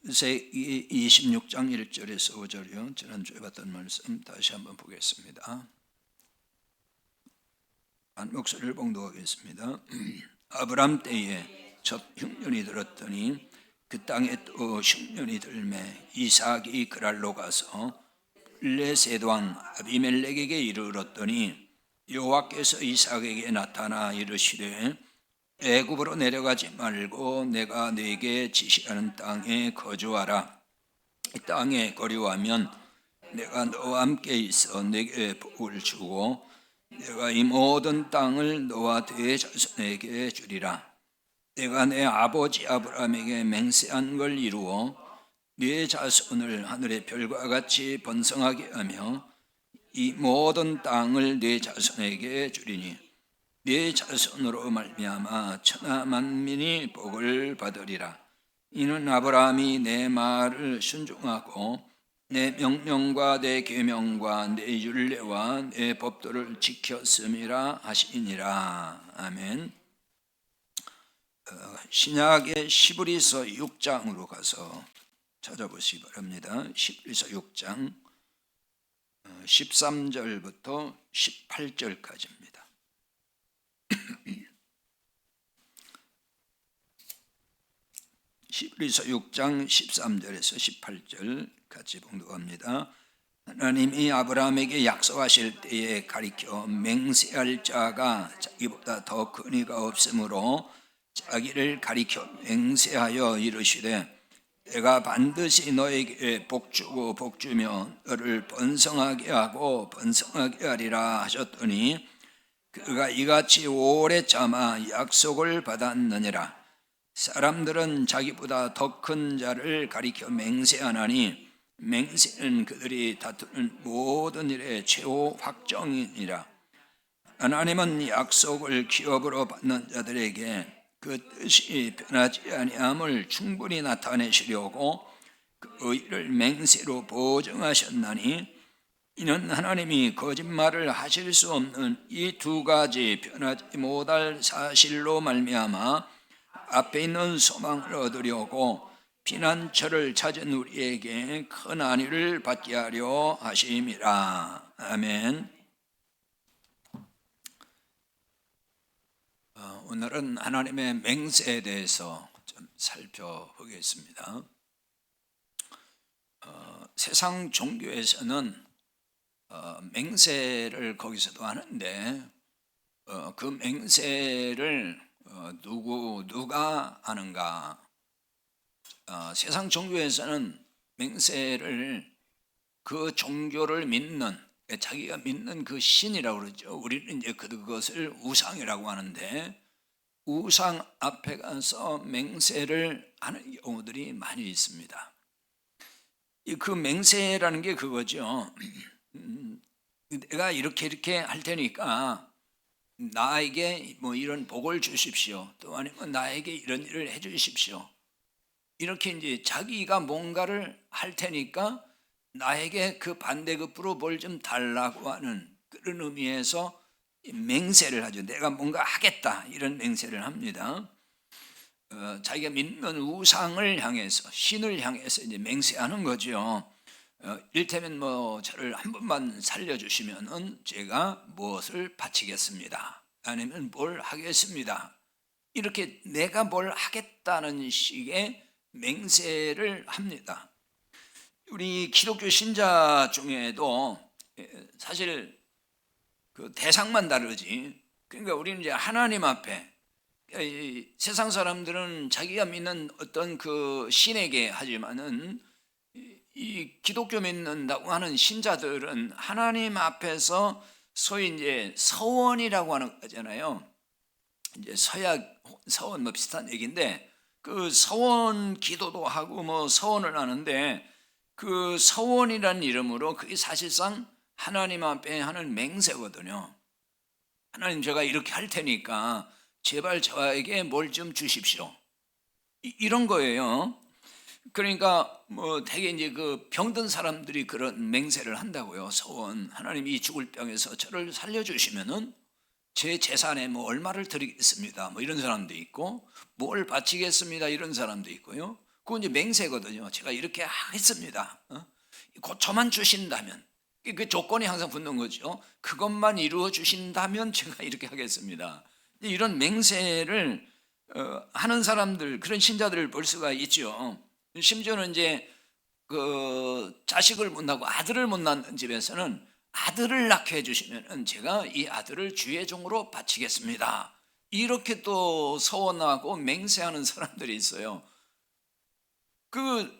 창세기 26장 1절에서 5절이요. 지난주에 봤던 말씀 다시 한번 보겠습니다. 한 목소리를 봉독하겠습니다. 아브람 때에 첫 흉년이 들었더니 그 땅에 또 흉년이 들매 이삭이 그랄로 가서 블레셋 왕 아비멜렉에게 이르렀더니 여호와께서 이삭에게 나타나 이르시되 애굽으로 내려가지 말고 내가 네게 지시하는 땅에 거주하라. 이 땅에 거류하면 내가 너와 함께 있어 네게 복을 주고 내가 이 모든 땅을 너와 네 자손에게 주리라. 내가 내 아버지 아브라함에게 맹세한 걸 이루어 네 자손을 하늘의 별과 같이 번성하게 하며 이 모든 땅을 네 자손에게 주리니 네 자손으로 말미암아 천하 만민이 복을 받으리라. 이는 아브라함이 내 말을 순종하고 내 명령과 내 계명과 내 율례와 내 법도를 지켰음이라 하시니라. 아멘. 신약의 히브리서 6장으로 가서 찾아보시기 바랍니다. 히브리서 6장 13절부터 18절까지입니다. 히브리서 6장 13절에서 18절 같이 봉독합니다. 하나님이 아브라함에게 약속하실 때에 가리켜 맹세할 자가 자기보다 더 큰 이가 없으므로 자기를 가리켜 맹세하여 이르시되 내가 반드시 너에게 복주고 복주며 너를 번성하게 하고 번성하게 하리라 하셨더니 그가 이같이 오래 참아 약속을 받았느니라. 사람들은 자기보다 더 큰 자를 가리켜 맹세하나니 맹세는 그들이 다투는 모든 일의 최후 확정이니라. 하나님은 약속을 기업으로 받는 자들에게 그 뜻이 변하지 아니함을 충분히 나타내시려고 그 의를 맹세로 보증하셨나니 이는 하나님이 거짓말을 하실 수 없는 이 두 가지 변하지 못할 사실로 말미암아 앞에 있는 소망을 얻으려고 피난처를 찾은 우리에게 큰 안위를 받게 하려 하심이라. 아멘. 오늘은 하나님의 맹세에 대해서 좀 살펴보겠습니다. 세상 종교에서는 맹세를 거기서도 하는데 그 맹세를 누가 하는가? 세상 종교에서는 맹세를 그 종교를 믿는 자기가 믿는 그 신이라고 그러죠. 우리는 이제 그것을 우상이라고 하는데 우상 앞에 가서 맹세를 하는 경우들이 많이 있습니다. 그 맹세라는 게 그거죠. 내가 이렇게 할 테니까 나에게 뭐 이런 복을 주십시오. 또 아니면 나에게 이런 일을 해 주십시오. 이렇게 이제 자기가 뭔가를 할 테니까 나에게 그 반대급부로 뭘 좀 달라고 하는 그런 의미에서 맹세를 하죠. 내가 뭔가 하겠다 이런 맹세를 합니다. 자기가 믿는 우상을 향해서 신을 향해서 이제 맹세하는 거죠. 이를테면 뭐 저를 한 번만 살려주시면은 제가 무엇을 바치겠습니다. 아니면 뭘 하겠습니다. 이렇게 내가 뭘 하겠다는 식의 맹세를 합니다. 우리 기독교 신자 중에도 사실 그 대상만 다르지. 그러니까 우리는 이제 하나님 앞에 세상 사람들은 자기가 믿는 어떤 그 신에게 하지만은 이 기독교 믿는다고 하는 신자들은 하나님 앞에서 소위 이제 서원이라고 하는 거잖아요. 이제 서약 서원 뭐 비슷한 얘기인데 그 서원 기도도 하고 뭐 서원을 하는데 그 서원이라는 이름으로 그게 사실상 하나님 앞에 하는 맹세거든요. 하나님 제가 이렇게 할 테니까 제발 저에게 뭘 좀 주십시오. 이런 거예요. 그러니까 뭐 되게 이제 그 병든 사람들이 그런 맹세를 한다고요. 서원, 하나님이 죽을 병에서 저를 살려주시면은 제 재산에 뭐 얼마를 드리겠습니다. 뭐 이런 사람도 있고 뭘 바치겠습니다. 이런 사람도 있고요. 그건 이제 맹세거든요. 제가 이렇게 하겠습니다. 곧 저만 주신다면, 그 조건이 항상 붙는 거죠. 그것만 이루어 주신다면 제가 이렇게 하겠습니다. 이런 맹세를 하는 사람들, 그런 신자들을 볼 수가 있죠. 심지어는 이제 그 자식을 못 낳고 아들을 못 낳는 집에서는 아들을 낳게 해주시면 제가 이 아들을 주의 종으로 바치겠습니다. 이렇게 또 서원하고 맹세하는 사람들이 있어요. 그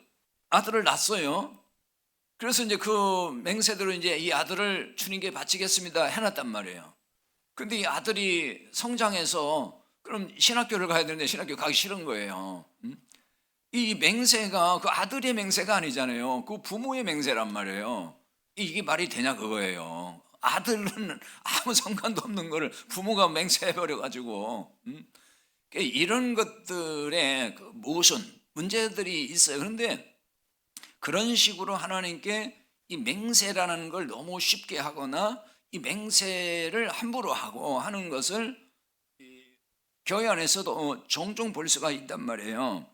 아들을 낳았어요. 그래서 이제 그 맹세대로 이제 이 아들을 주님께 바치겠습니다 해놨단 말이에요. 근데 이 아들이 성장해서 그럼 신학교를 가야 되는데 신학교 가기 싫은 거예요. 이 맹세가 그 아들의 맹세가 아니잖아요. 그 부모의 맹세란 말이에요. 이게 말이 되냐 그거예요. 아들은 아무 상관도 없는 거를 부모가 맹세해버려 가지고 이런 것들의 그 모순 문제들이 있어요. 그런데 그런 식으로 하나님께 이 맹세라는 걸 너무 쉽게 하거나 이 맹세를 함부로 하고 하는 것을 교회 안에서도 종종 볼 수가 있단 말이에요.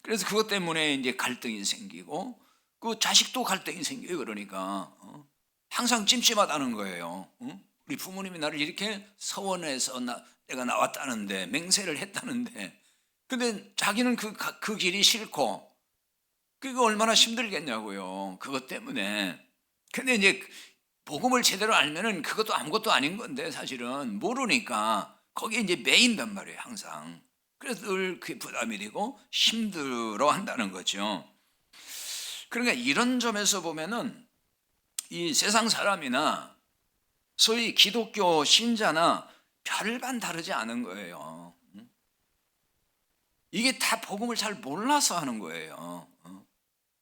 그래서 그것 때문에 이제 갈등이 생기고 그 자식도 갈등이 생겨요. 그러니까 항상 찜찜하다는 거예요. 우리 부모님이 나를 이렇게 서원해서 내가 나왔다는데 맹세를 했다는데 근데 자기는 그 길이 싫고 그게 얼마나 힘들겠냐고요. 그것 때문에. 근데 이제 복음을 제대로 알면은 그것도 아무것도 아닌 건데 사실은 모르니까 거기에 이제 매인단 말이에요. 항상. 그래서 늘 그게 부담이 되고 힘들어 한다는 거죠. 그러니까 이런 점에서 보면은 이 세상 사람이나 소위 기독교 신자나 별반 다르지 않은 거예요. 이게 다 복음을 잘 몰라서 하는 거예요.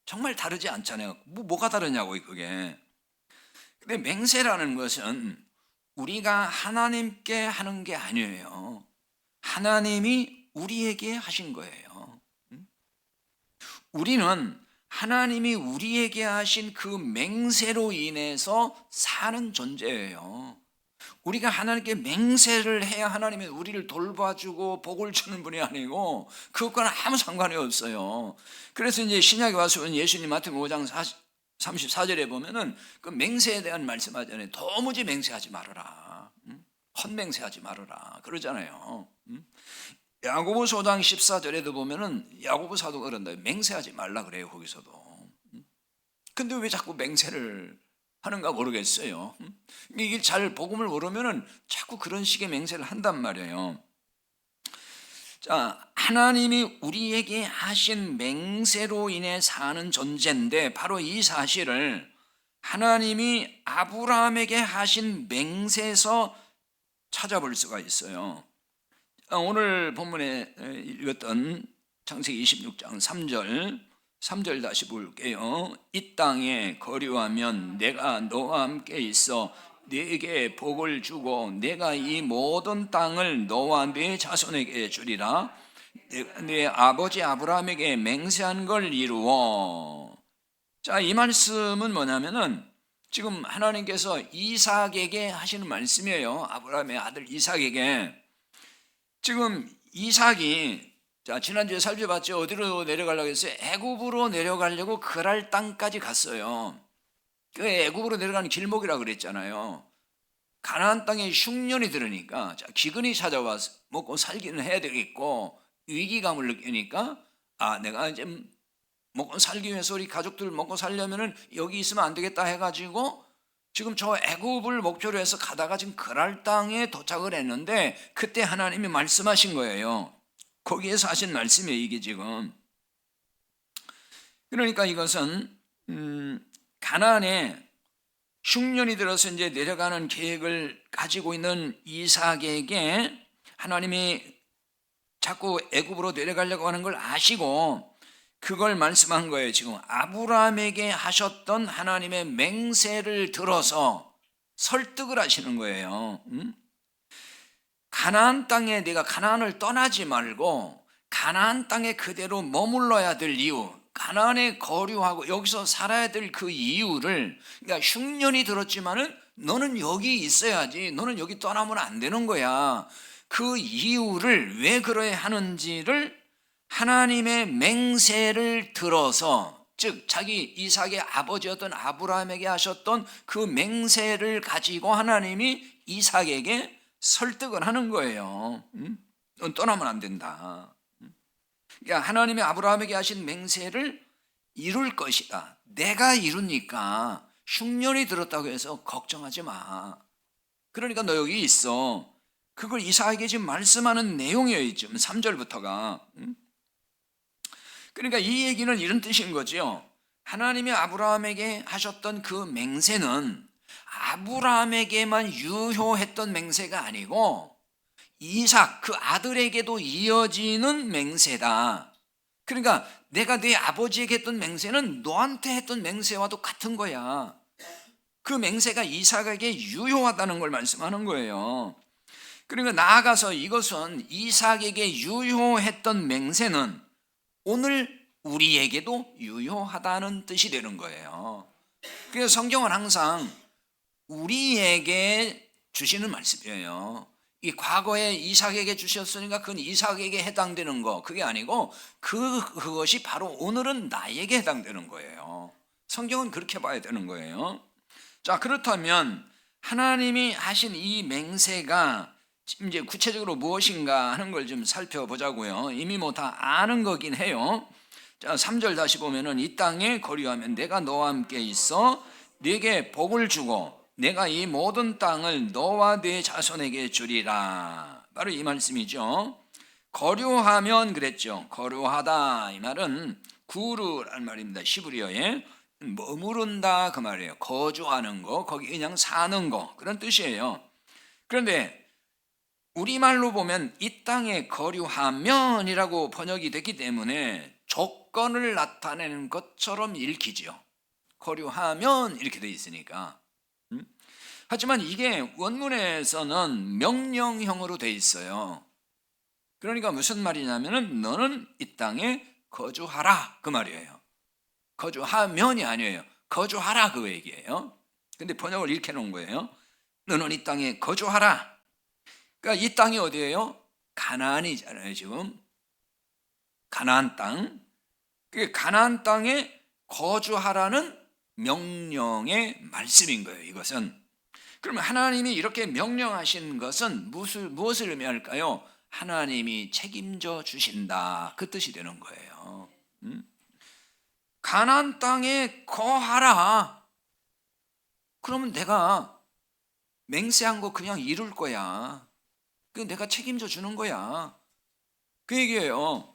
정말 다르지 않잖아요. 뭐가 다르냐고 그게. 근데 맹세라는 것은 우리가 하나님께 하는 게 아니에요. 하나님이 우리에게 하신 거예요. 우리는 하나님이 우리에게 하신 그 맹세로 인해서 사는 존재예요. 우리가 하나님께 맹세를 해야 하나님이 우리를 돌봐주고 복을 주는 분이 아니고 그것과는 아무 상관이 없어요. 그래서 이제 신약에 와서 예수님 마태복음 5장 34절에 보면은 그 맹세에 대한 말씀하잖아요. 도무지 맹세하지 말아라. 헛맹세하지 말아라. 그러잖아요. 야고보서 5장 14절에도 보면은 야고보 사도가 그런다. 맹세하지 말라 그래요. 거기서도. 근데 왜 자꾸 맹세를 하는가 모르겠어요. 이게 잘 복음을 모르면은 자꾸 그런 식의 맹세를 한단 말이에요. 자, 하나님이 우리에게 하신 맹세로 인해 사는 존재인데 바로 이 사실을 하나님이 아브라함에게 하신 맹세에서 찾아볼 수가 있어요. 오늘 본문에 읽었던 창세기 26장 3절 다시 볼게요. 이 땅에 거류하면 내가 너와 함께 있어 네게 복을 주고 내가 이 모든 땅을 너와 네 자손에게 주리라. 네 아버지 아브라함에게 맹세한 걸 이루어. 자, 이 말씀은 뭐냐면은 지금 하나님께서 이삭에게 하시는 말씀이에요. 아브라함의 아들 이삭에게. 지금 이삭이 자, 지난주에 살펴봤죠. 어디로 내려가려고 했어요? 애굽으로 내려가려고 그랄 땅까지 갔어요. 그 애굽으로 내려가는 길목이라 그랬잖아요. 가나안 땅에 흉년이 들으니까 기근이 찾아와서 먹고 살기는 해야 되겠고 위기감을 느끼니까 내가 이제 먹고 살기 위해서 우리 가족들 먹고 살려면은 여기 있으면 안 되겠다 해가지고 지금 저 애굽을 목표로 해서 가다가 지금 그랄 땅에 도착을 했는데 그때 하나님이 말씀하신 거예요. 거기에서 하신 말씀이에요. 이게 지금. 그러니까 이것은 가나안에 흉년이 들어서 이제 내려가는 계획을 가지고 있는 이삭에게 하나님이 자꾸 애굽으로 내려가려고 하는 걸 아시고 그걸 말씀한 거예요. 지금 아브라함에게 하셨던 하나님의 맹세를 들어서 설득을 하시는 거예요. 가나안 땅에 내가 가나안을 떠나지 말고 가나안 땅에 그대로 머물러야 될 이유, 가나안에 거류하고 여기서 살아야 될 그 이유를, 그러니까 흉년이 들었지만은 너는 여기 있어야지, 너는 여기 떠나면 안 되는 거야. 그 이유를 왜 그러야 하는지를 하나님의 맹세를 들어서, 즉 자기 이삭의 아버지였던 아브라함에게 하셨던 그 맹세를 가지고 하나님이 이삭에게 설득을 하는 거예요. 넌 떠나면 안 된다. 그러니까 하나님이 아브라함에게 하신 맹세를 이룰 것이다. 내가 이루니까 흉년이 들었다고 해서 걱정하지 마. 그러니까 너 여기 있어. 그걸 이삭에게 지금 말씀하는 내용이에요. 지금 3절부터가. 그러니까 이 얘기는 이런 뜻인 거죠. 하나님이 아브라함에게 하셨던 그 맹세는 아브라함에게만 유효했던 맹세가 아니고 이삭 그 아들에게도 이어지는 맹세다. 그러니까 내가 네 아버지에게 했던 맹세는 너한테 했던 맹세와도 같은 거야. 그 맹세가 이삭에게 유효하다는 걸 말씀하는 거예요. 그러니까 나아가서 이것은 이삭에게 유효했던 맹세는 오늘 우리에게도 유효하다는 뜻이 되는 거예요. 그래서 성경은 항상 우리에게 주시는 말씀이에요. 이 과거에 이삭에게 주셨으니까 그건 이삭에게 해당되는 거, 그게 아니고 그것이 바로 오늘은 나에게 해당되는 거예요. 성경은 그렇게 봐야 되는 거예요. 자, 그렇다면 하나님이 하신 이 맹세가 이제 구체적으로 무엇인가 하는 걸 좀 살펴보자고요. 이미 뭐 다 아는 거긴 해요. 자, 3절 다시 보면은 이 땅에 거류하면 내가 너와 함께 있어 네게 복을 주고 내가 이 모든 땅을 너와 네 자손에게 주리라. 바로 이 말씀이죠. 거류하면 그랬죠. 거류하다 이 말은 구르라는 말입니다. 시브리어에 머무른다 그 말이에요. 거주하는 거, 거기 그냥 사는 거, 그런 뜻이에요. 그런데 우리말로 보면 이 땅에 거류하면이라고 번역이 됐기 때문에 조건을 나타내는 것처럼 읽히죠. 거류하면 이렇게 돼 있으니까. 하지만 이게 원문에서는 명령형으로 돼 있어요. 그러니까 무슨 말이냐면은 너는 이 땅에 거주하라 그 말이에요. 거주하면이 아니에요. 거주하라 그 얘기예요. 근데 번역을 이렇게 해놓은 거예요. 너는 이 땅에 거주하라. 그러니까 이 땅이 어디예요? 가나안이잖아요. 지금 가나안 땅. 그 가나안 땅에 거주하라는 명령의 말씀인 거예요. 이것은. 그러면 하나님이 이렇게 명령하신 것은 무엇을 의미할까요? 하나님이 책임져 주신다 그 뜻이 되는 거예요. 가나안 땅에 거하라. 그러면 내가 맹세한 거 그냥 이룰 거야. 그 내가 책임져 주는 거야. 그 얘기예요.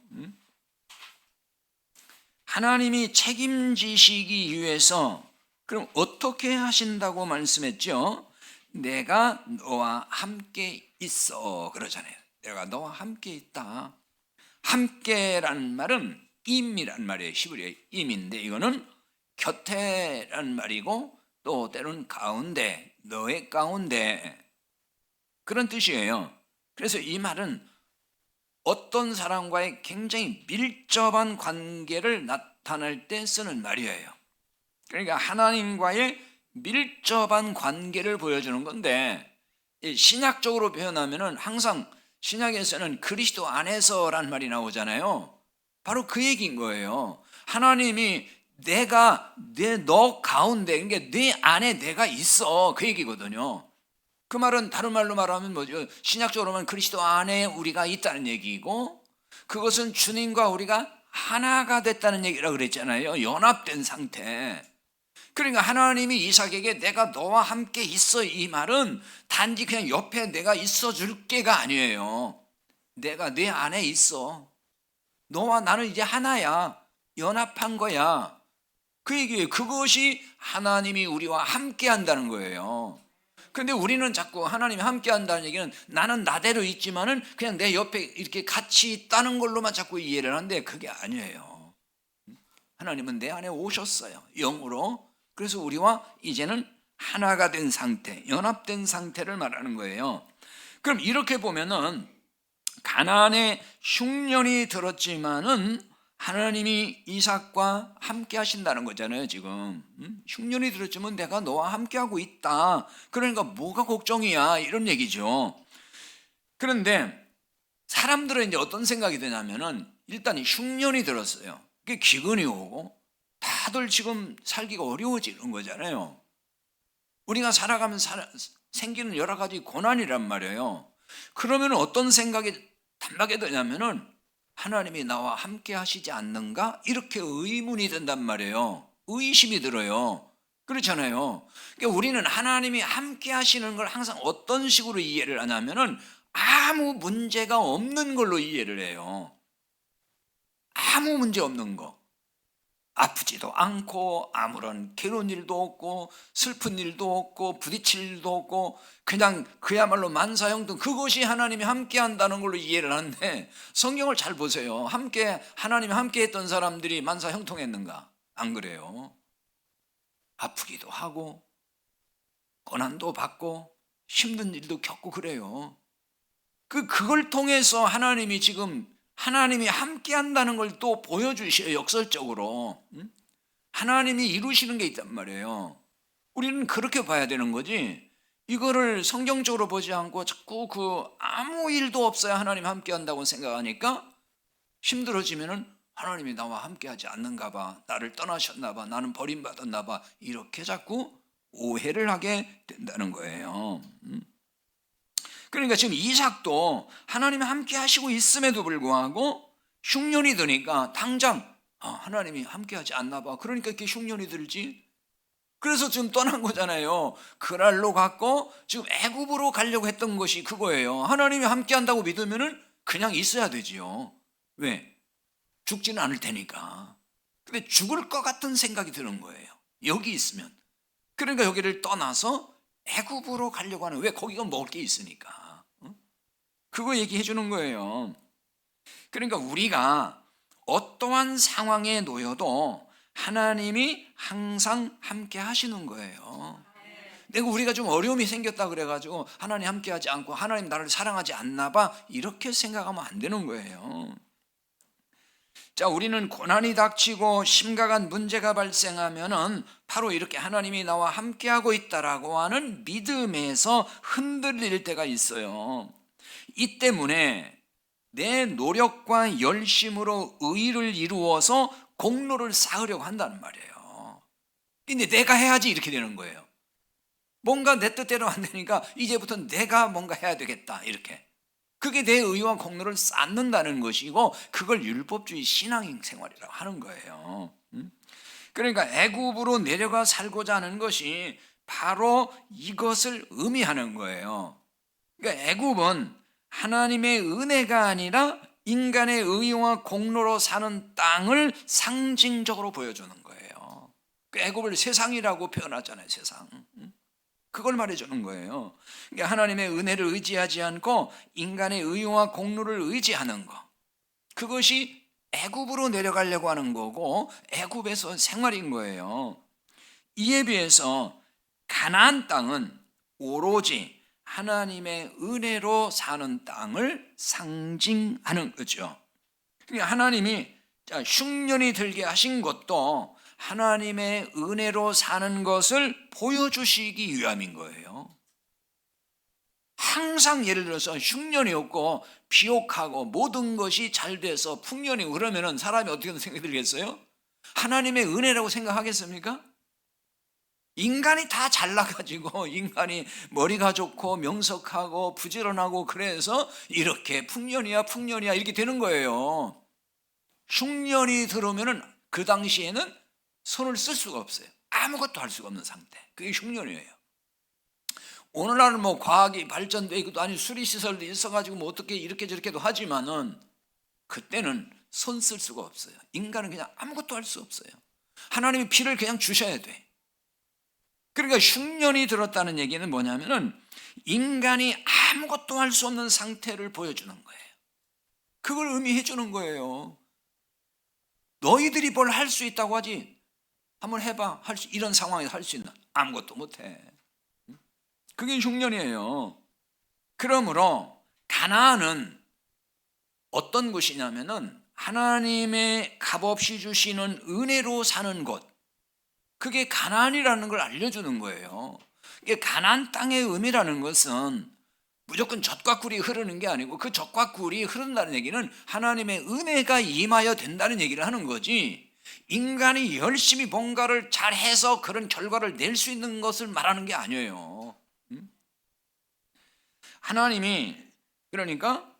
하나님이 책임지시기 위해서 그럼 어떻게 하신다고 말씀했죠? 내가 너와 함께 있어 그러잖아요. 내가 너와 함께 있다. 함께라는 말은 임이란 말이에요. 히브리어 임인데 이거는 곁에라는 말이고 또 때로는 가운데, 너의 가운데 그런 뜻이에요. 그래서 이 말은 어떤 사람과의 굉장히 밀접한 관계를 나타낼 때 쓰는 말이에요. 그러니까 하나님과의 밀접한 관계를 보여주는 건데 신약적으로 표현하면은 항상 신약에서는 그리스도 안에서란 말이 나오잖아요. 바로 그 얘기인 거예요. 하나님이 너 가운데, 그러니까 네 안에 내가 있어 그 얘기거든요. 그 말은 다른 말로 말하면 뭐죠? 신약적으로는 그리스도 안에 우리가 있다는 얘기고 그것은 주님과 우리가 하나가 됐다는 얘기라고 그랬잖아요. 연합된 상태. 그러니까 하나님이 이삭에게 내가 너와 함께 있어 이 말은 단지 그냥 옆에 내가 있어 줄게가 아니에요. 내가 네 안에 있어. 너와 나는 이제 하나야. 연합한 거야. 그 얘기예요. 그것이 하나님이 우리와 함께 한다는 거예요. 그런데 우리는 자꾸 하나님이 함께 한다는 얘기는 나는 나대로 있지만은 그냥 내 옆에 이렇게 같이 있다는 걸로만 자꾸 이해를 하는데 그게 아니에요. 하나님은 내 안에 오셨어요. 영으로. 그래서 우리와 이제는 하나가 된 상태, 연합된 상태를 말하는 거예요. 그럼 이렇게 보면은 가나안에 흉년이 들었지만은 하나님이 이삭과 함께 하신다는 거잖아요. 지금 흉년이 들었지만 내가 너와 함께 하고 있다. 그러니까 뭐가 걱정이야 이런 얘기죠. 그런데 사람들은 이제 어떤 생각이 드냐면은 일단 흉년이 들었어요. 그게 기근이 오고 다들 지금 살기가 어려워지는 거잖아요. 우리가 살아가면 생기는 여러 가지 고난이란 말이에요. 그러면 어떤 생각이 단박에 드냐면은 하나님이 나와 함께 하시지 않는가? 이렇게 의문이 든단 말이에요. 의심이 들어요. 그렇잖아요. 그러니까 우리는 하나님이 함께 하시는 걸 항상 어떤 식으로 이해를 하냐면은 아무 문제가 없는 걸로 이해를 해요. 아무 문제 없는 거. 아프지도 않고 아무런 괴로운 일도 없고 슬픈 일도 없고 부딪힐 일도 없고 그냥 그야말로 만사형통, 그것이 하나님이 함께 한다는 걸로 이해를 하는데, 성경을 잘 보세요. 하나님이 함께 했던 사람들이 만사형통했는가? 안 그래요. 아프기도 하고 고난도 받고 힘든 일도 겪고 그래요. 그걸 통해서 하나님이 함께 한다는 걸 또 보여주셔요. 역설적으로. 하나님이 이루시는 게 있단 말이에요. 우리는 그렇게 봐야 되는 거지, 이거를 성경적으로 보지 않고 자꾸 아무 일도 없어야 하나님 함께 한다고 생각하니까 힘들어지면은 하나님이 나와 함께 하지 않는가 봐, 나를 떠나셨나 봐, 나는 버림받았나 봐, 이렇게 자꾸 오해를 하게 된다는 거예요. 그러니까 지금 이삭도 하나님이 함께 하시고 있음에도 불구하고 흉년이 드니까 당장 하나님이 함께 하지 않나 봐, 그러니까 이렇게 흉년이 들지. 그래서 지금 떠난 거잖아요. 그랄로 갔고 지금 애굽으로 가려고 했던 것이 그거예요. 하나님이 함께 한다고 믿으면은 그냥 있어야 되지요. 왜? 죽지는 않을 테니까. 근데 죽을 것 같은 생각이 드는 거예요, 여기 있으면. 그러니까 여기를 떠나서 애굽으로 가려고 하는, 왜? 거기가 먹을 게 있으니까. 그거 얘기해 주는 거예요. 그러니까 우리가 어떠한 상황에 놓여도 하나님이 항상 함께 하시는 거예요. 내가 우리가 좀 어려움이 생겼다 그래가지고 하나님 함께 하지 않고 하나님 나를 사랑하지 않나 봐, 이렇게 생각하면 안 되는 거예요. 자, 우리는 고난이 닥치고 심각한 문제가 발생하면은 바로 이렇게 하나님이 나와 함께하고 있다라고 하는 믿음에서 흔들릴 때가 있어요. 이 때문에 내 노력과 열심으로 의를 이루어서 공로를 쌓으려고 한다는 말이에요. 근데 내가 해야지 이렇게 되는 거예요. 뭔가 내 뜻대로 안 되니까 이제부터 내가 뭔가 해야 되겠다, 이렇게. 그게 내 의와 공로를 쌓는다는 것이고, 그걸 율법주의 신앙생활이라고 하는 거예요. 그러니까 애굽으로 내려가 살고자 하는 것이 바로 이것을 의미하는 거예요. 그러니까 애굽은 하나님의 은혜가 아니라 인간의 의와 공로로 사는 땅을 상징적으로 보여주는 거예요. 애굽을 세상이라고 표현하잖아요. 세상. 그걸 말해주는 거예요. 그러니까 하나님의 은혜를 의지하지 않고 인간의 의와 공로를 의지하는 것, 그것이 애굽으로 내려가려고 하는 거고 애굽에서 생활인 거예요. 이에 비해서 가나안 땅은 오로지 하나님의 은혜로 사는 땅을 상징하는 거죠. 그러니까 하나님이 흉년이 들게 하신 것도 하나님의 은혜로 사는 것을 보여주시기 위함인 거예요. 항상 예를 들어서 흉년이 없고 비옥하고 모든 것이 잘 돼서 풍년이고 그러면은 사람이 어떻게 생각이 들겠어요? 하나님의 은혜라고 생각하겠습니까? 인간이 다 잘나가지고 인간이 머리가 좋고 명석하고 부지런하고 그래서 이렇게 풍년이야 이렇게 되는 거예요. 흉년이 들어오면은 그 당시에는 손을 쓸 수가 없어요. 아무것도 할 수가 없는 상태. 그게 흉년이에요. 오늘날은 뭐 과학이 발전돼 있고도 아니 수리시설도 있어가지고 뭐 어떻게 이렇게 저렇게도 하지만은 그때는 손 쓸 수가 없어요. 인간은 그냥 아무것도 할 수 없어요. 하나님이 피를 그냥 주셔야 돼. 그러니까 흉년이 들었다는 얘기는 뭐냐면은 인간이 아무것도 할 수 없는 상태를 보여주는 거예요. 그걸 의미해 주는 거예요. 너희들이 뭘 할 수 있다고 하지? 한번 해봐. 이런 상황에서 할 수 있나? 아무것도 못해. 그게 흉년이에요. 그러므로 가나안은 어떤 곳이냐면은 하나님의 값없이 주시는 은혜로 사는 곳, 그게 가나안이라는 걸 알려주는 거예요. 이게 가나안 땅의 의미라는 것은 무조건 젖과 꿀이 흐르는 게 아니고 그 젖과 꿀이 흐른다는 얘기는 하나님의 은혜가 임하여 된다는 얘기를 하는 거지, 인간이 열심히 뭔가를 잘해서 그런 결과를 낼 수 있는 것을 말하는 게 아니에요. 하나님이 그러니까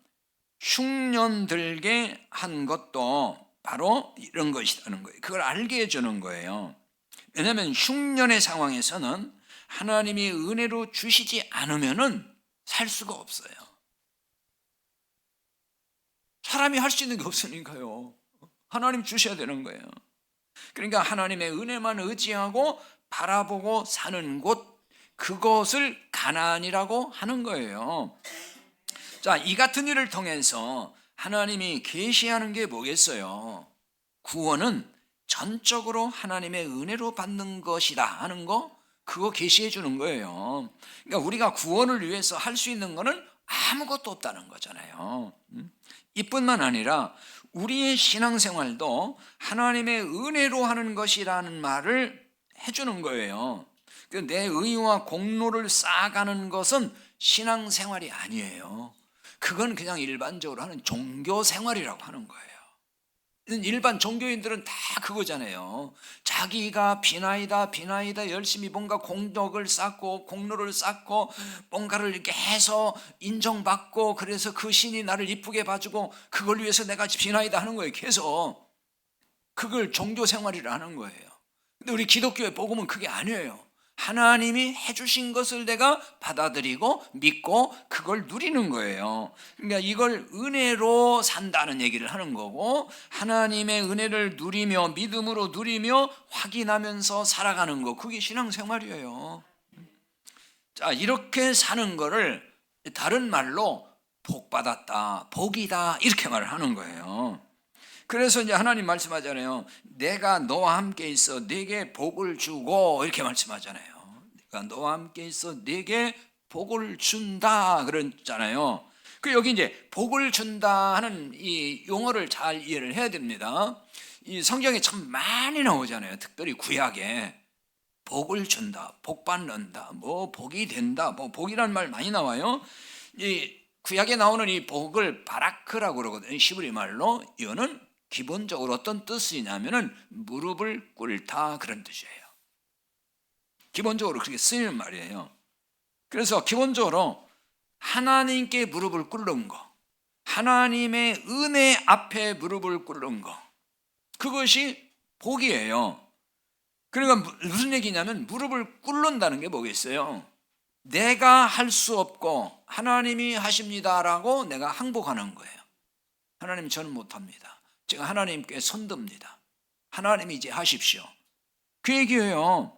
흉년 들게 한 것도 바로 이런 것이라는 거예요. 그걸 알게 해주는 거예요. 왜냐하면 흉년의 상황에서는 하나님이 은혜로 주시지 않으면은 살 수가 없어요. 사람이 할 수 있는 게 없으니까요. 하나님 주셔야 되는 거예요. 그러니까 하나님의 은혜만 의지하고 바라보고 사는 곳, 그것을 가나안이라고 하는 거예요. 자, 이 같은 일을 통해서 하나님이 계시하는 게 뭐겠어요? 구원은 전적으로 하나님의 은혜로 받는 것이다 하는 거, 그거 계시해 주는 거예요. 그러니까 우리가 구원을 위해서 할 수 있는 거는 아무것도 없다는 거잖아요. 이뿐만 아니라 우리의 신앙생활도 하나님의 은혜로 하는 것이라는 말을 해주는 거예요. 내 의와 공로를 쌓아가는 것은 신앙생활이 아니에요. 그건 그냥 일반적으로 하는 종교생활이라고 하는 거예요. 일반 종교인들은 다 그거잖아요. 자기가 비나이다 열심히 뭔가 공덕을 쌓고 공로를 쌓고 뭔가를 이렇게 해서 인정받고, 그래서 그 신이 나를 이쁘게 봐주고 그걸 위해서 내가 비나이다 하는 거예요. 계속 그걸 종교생활이라 하는 거예요. 근데 우리 기독교의 복음은 그게 아니에요. 하나님이 해주신 것을 내가 받아들이고 믿고 그걸 누리는 거예요. 그러니까 이걸 은혜로 산다는 얘기를 하는 거고, 하나님의 은혜를 누리며 믿음으로 누리며 확인하면서 살아가는 거, 그게 신앙생활이에요. 자, 이렇게 사는 거를 다른 말로 복 받았다, 복이다, 이렇게 말을 하는 거예요. 그래서 이제 하나님 말씀하잖아요. 내가 너와 함께 있어 네게 복을 주고, 이렇게 말씀하잖아요. 내가 너와 함께 있어 네게 복을 준다 그랬잖아요. 그 여기 이제 복을 준다 하는 이 용어를 잘 이해를 해야 됩니다. 이 성경에 참 많이 나오잖아요. 특별히 구약에 복을 준다, 복 받는다, 뭐 복이 된다, 뭐 복이라는 말 많이 나와요. 이 구약에 나오는 이 복을 바라크라고 그러거든요. 히브리 말로. 이거는 기본적으로 어떤 뜻이냐면은 무릎을 꿇다, 그런 뜻이에요. 기본적으로 그렇게 쓰이는 말이에요. 그래서 기본적으로 하나님께 무릎을 꿇는 거, 하나님의 은혜 앞에 무릎을 꿇는 거, 그것이 복이에요. 그러니까 무슨 얘기냐면 무릎을 꿇는다는 게 뭐겠어요? 내가 할 수 없고 하나님이 하십니다라고 내가 항복하는 거예요. 하나님, 저는 못합니다. 제가 하나님께 손듭니다. 하나님이 이제 하십시오. 그 얘기예요.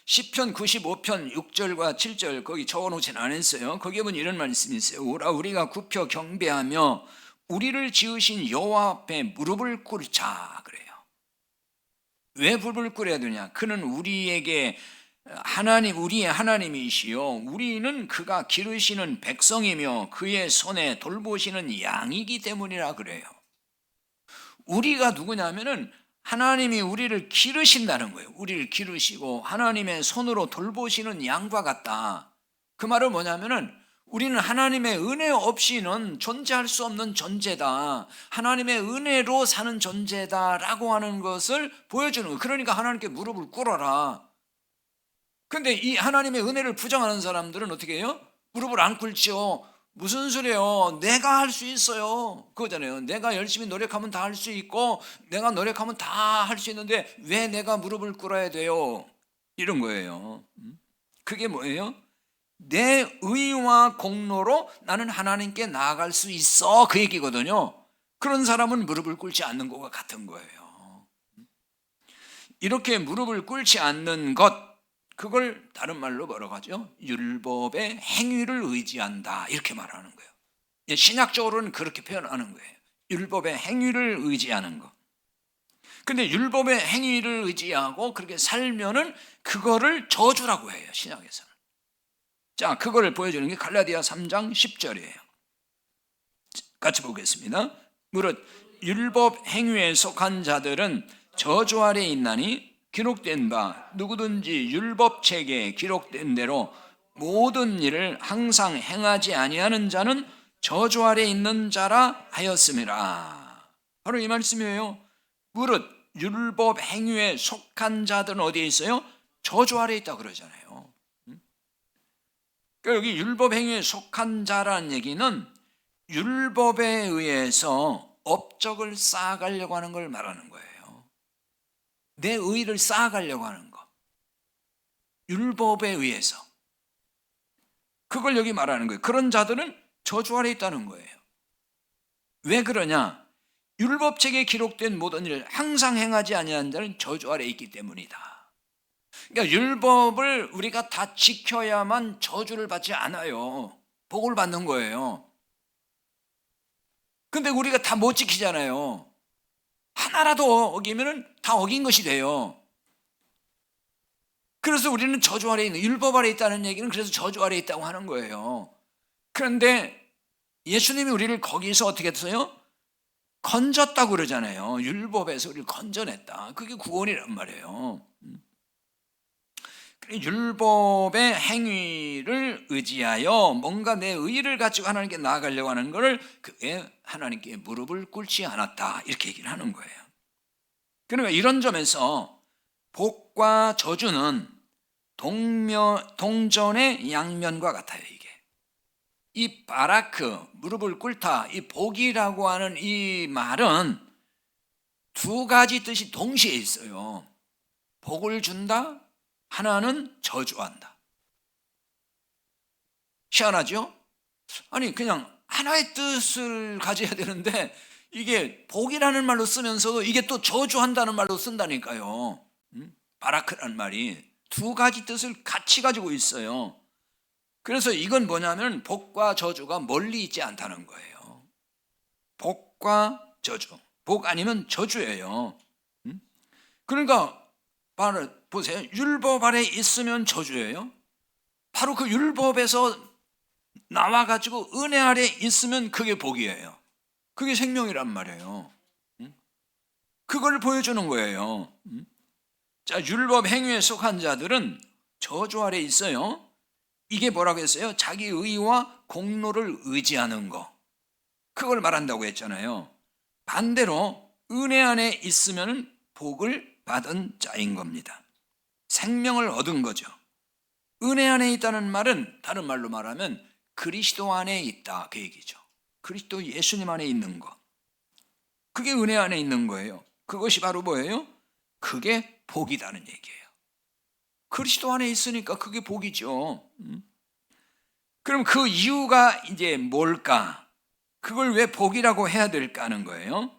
시편 95편 6절과 7절 거기 적어놓진 않았어요. 거기에 보면 이런 말씀이 있어요. 오라 우리가 굽혀 경배하며 우리를 지으신 여호와 앞에 무릎을 꿇자, 그래요. 왜 무릎을 꿇어야 되냐? 그는 우리에게 우리의 하나님이시요 우리는 그가 기르시는 백성이며 그의 손에 돌보시는 양이기 때문이라 그래요. 우리가 누구냐면은 하나님이 우리를 기르신다는 거예요. 우리를 기르시고 하나님의 손으로 돌보시는 양과 같다. 그 말은 뭐냐면은 우리는 하나님의 은혜 없이는 존재할 수 없는 존재다, 하나님의 은혜로 사는 존재다라고 하는 것을 보여주는 거예요. 그러니까 하나님께 무릎을 꿇어라. 근데 이 하나님의 은혜를 부정하는 사람들은 어떻게 해요? 무릎을 안 꿇죠. 무슨 소리예요? 내가 할 수 있어요, 그거잖아요. 내가 열심히 노력하면 다 할 수 있고 내가 노력하면 다 할 수 있는데 왜 내가 무릎을 꿇어야 돼요? 이런 거예요. 그게 뭐예요? 내 의와 공로로 나는 하나님께 나아갈 수 있어, 그 얘기거든요. 그런 사람은 무릎을 꿇지 않는 것과 같은 거예요. 이렇게 무릎을 꿇지 않는 것, 그걸 다른 말로 뭐라고 하죠? 율법의 행위를 의지한다, 이렇게 말하는 거예요. 신약적으로는 그렇게 표현하는 거예요. 율법의 행위를 의지하는 거. 근데 율법의 행위를 의지하고 그렇게 살면은 그거를 저주라고 해요, 신약에서는. 자, 그거를 보여주는 게 갈라디아 3장 10절이에요. 같이 보겠습니다. 무릇 율법 행위에 속한 자들은 저주 아래 있나니 기록된 바 누구든지 율법책에 기록된 대로 모든 일을 항상 행하지 아니하는 자는 저주 아래 있는 자라 하였음이라. 바로 이 말씀이에요. 무릇 율법 행위에 속한 자들은 어디에 있어요? 저주 아래 있다 그러잖아요. 그러니까 여기 율법 행위에 속한 자라는 얘기는 율법에 의해서 업적을 쌓아가려고 하는 걸 말하는 거예요. 내 의를 쌓아가려고 하는 거. 율법에 의해서. 그걸 여기 말하는 거예요. 그런 자들은 저주 아래 있다는 거예요. 왜 그러냐? 율법책에 기록된 모든 일을 항상 행하지 아니하는 자는 저주 아래 있기 때문이다. 그러니까 율법을 우리가 다 지켜야만 저주를 받지 않아요. 복을 받는 거예요. 근데 우리가 다 못 지키잖아요. 하나라도 어기면은 다 어긴 것이 돼요. 그래서 우리는 저주 아래 있는, 율법 아래 있다는 얘기는 그래서 저주 아래 있다고 하는 거예요. 그런데 예수님이 우리를 거기서 어떻게 했어요? 건졌다고 그러잖아요. 율법에서 우리를 건져냈다. 그게 구원이란 말이에요. 율법의 행위를 의지하여 뭔가 내 의의를 가지고 하나님께 나아가려고 하는 것을 그게 하나님께 무릎을 꿇지 않았다. 이렇게 얘기를 하는 거예요. 그러니까 이런 점에서 복과 저주는 동전의 양면과 같아요. 이게 이 바라크, 무릎을 꿇다, 이 복이라고 하는 이 말은 두 가지 뜻이 동시에 있어요. 복을 준다, 하나는 저주한다. 희한하죠? 아니 그냥 하나의 뜻을 가져야 되는데 이게 복이라는 말로 쓰면서도 이게 또 저주한다는 말로 쓴다니까요. 바라크라는 말이 두 가지 뜻을 같이 가지고 있어요. 그래서 이건 뭐냐면 복과 저주가 멀리 있지 않다는 거예요. 복과 저주. 복 아니면 저주예요. 그러니까 바로 보세요. 율법 아래 있으면 저주예요. 바로 그 율법에서 나와가지고 은혜 아래 있으면 그게 복이에요. 그게 생명이란 말이에요. 그걸 보여주는 거예요. 자, 율법 행위에 속한 자들은 저주 아래 있어요. 이게 뭐라고 했어요? 자기 의와 공로를 의지하는 거. 그걸 말한다고 했잖아요. 반대로 은혜 안에 있으면 복을 받은 자인 겁니다. 생명을 얻은 거죠. 은혜 안에 있다는 말은 다른 말로 말하면 그리스도 안에 있다 그 얘기죠. 그리스도 예수님 안에 있는 것. 그게 은혜 안에 있는 거예요. 그것이 바로 뭐예요? 그게 복이라는 얘기예요. 그리스도 안에 있으니까 그게 복이죠. 그럼 그 이유가 이제 뭘까? 그걸 왜 복이라고 해야 될까 하는 거예요.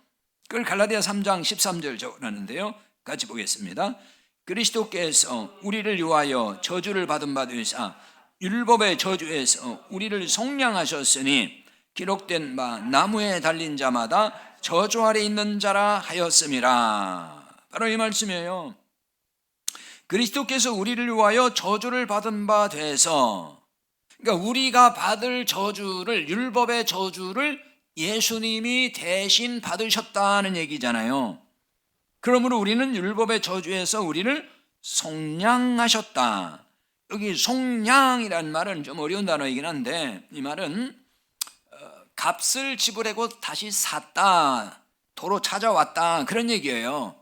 그걸 갈라디아 3장 13절 적어놨는데요. 같이 보겠습니다. 그리스도께서 우리를 위하여 저주를 받은 바 되사 율법의 저주에서 우리를 속량하셨으니 기록된 바 나무에 달린 자마다 저주 아래 있는 자라 하였음이라. 바로 이 말씀이에요. 그리스도께서 우리를 위하여 저주를 받은 바 돼서, 그러니까 우리가 받을 저주를, 율법의 저주를 예수님이 대신 받으셨다는 얘기잖아요. 그러므로 우리는 율법의 저주에서 우리를 속량하셨다. 여기 속량이란 말은 좀 어려운 단어이긴 한데 이 말은 값을 지불하고 다시 샀다, 도로 찾아왔다 그런 얘기예요.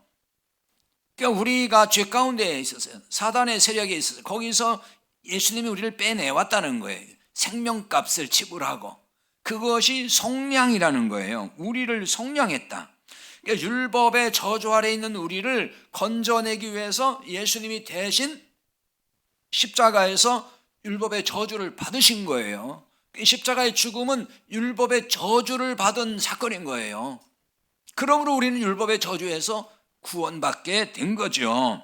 그러니까 우리가 죄 가운데 있었어요. 사단의 세력에 있었어요. 거기서 예수님이 우리를 빼내왔다는 거예요. 생명값을 지불하고. 그것이 속량이라는 거예요. 우리를 속량했다. 그러니까 율법의 저주 아래 있는 우리를 건져내기 위해서 예수님이 대신 십자가에서 율법의 저주를 받으신 거예요. 십자가의 죽음은 율법의 저주를 받은 사건인 거예요. 그러므로 우리는 율법의 저주에서 구원받게 된 거죠.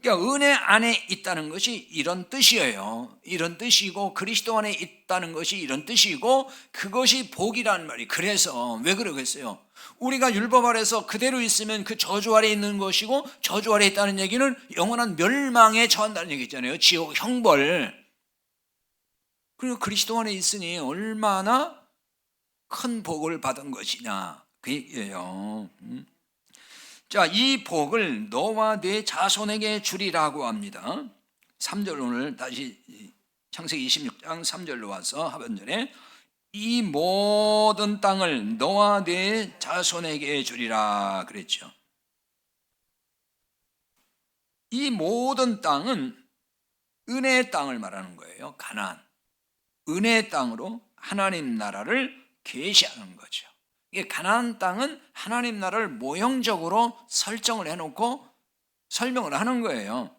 그러니까 은혜 안에 있다는 것이 이런 뜻이에요. 이런 뜻이고 그리스도 안에 있다는 것이 이런 뜻이고 그것이 복이라는 말이. 그래서 왜 그러겠어요? 우리가 율법 아래서 그대로 있으면 그 저주 아래 있는 것이고 저주 아래 있다는 얘기는 영원한 멸망에 처한다는 얘기잖아요. 지옥 형벌. 그리고 그리스도 안에 있으니 얼마나 큰 복을 받은 것이냐 그 얘기예요. 자, 이 복을 너와 네 자손에게 주리라고 합니다. 3절 오늘 다시 창세기 26장 3절로 와서 하반절에 이 모든 땅을 너와 네 자손에게 주리라 그랬죠. 이 모든 땅은 은혜의 땅을 말하는 거예요. 가나안. 은혜의 땅으로 하나님 나라를 계시하는 거죠. 이게 가나안 땅은 하나님 나라를 모형적으로 설정을 해놓고 설명을 하는 거예요.